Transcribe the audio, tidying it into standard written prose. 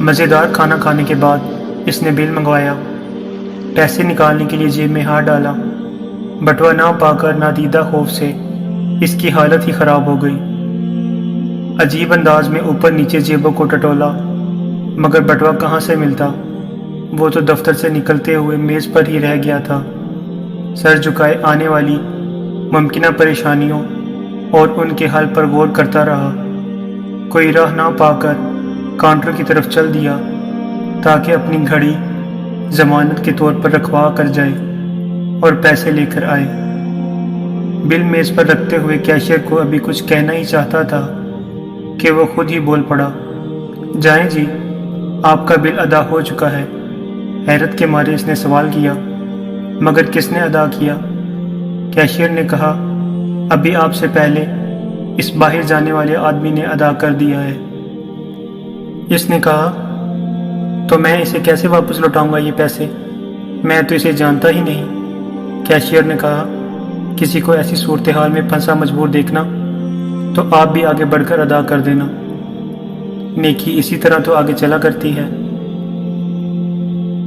مزیدار کھانا کھانے کے بعد اس نے بل منگوایا۔ پیسے نکالنے کے لیے جیب میں ہاتھ ڈالا۔ بٹوا نہ پا کر نادیدہ خوف سے اس کی حالت ہی خراب ہو گئی۔ عجیب انداز میں اوپر نیچے جیبوں کو ٹٹولا، مگر بٹوا کہاں سے ملتا؟ وہ تو دفتر سے نکلتے ہوئے میز پر ہی رہ گیا تھا۔ سر جھکائے آنے والی ممکنہ پریشانیوں اور ان کے حل پر غور کرتا رہا۔ کوئی راہ نہ پا کر کاؤنٹر کی طرف چل دیا تاکہ اپنی گھڑی ضمانت کے طور پر رکھوا کر جائے اور پیسے لے کر آئے۔ بل میز پر رکھتے ہوئے کیشیئر کو ابھی کچھ کہنا ہی چاہتا تھا کہ وہ خود ہی بول پڑا، جائیں جی، آپ کا بل ادا ہو چکا ہے۔ حیرت کے مارے اس نے سوال کیا، مگر کس نے ادا کیا؟ کیشیئر نے کہا، ابھی آپ سے پہلے اس باہر جانے والے آدمی نے ادا کر دیا ہے۔ اس نے کہا، تو میں اسے کیسے واپس لوٹاؤں گا یہ پیسے؟ میں تو اسے جانتا ہی نہیں۔ کیشیئر نے کہا، کسی کو ایسی صورتحال میں پھنسا مجبور دیکھنا تو آپ بھی آگے بڑھ کر ادا کر دینا۔ نیکی اسی طرح تو آگے چلا کرتی ہے۔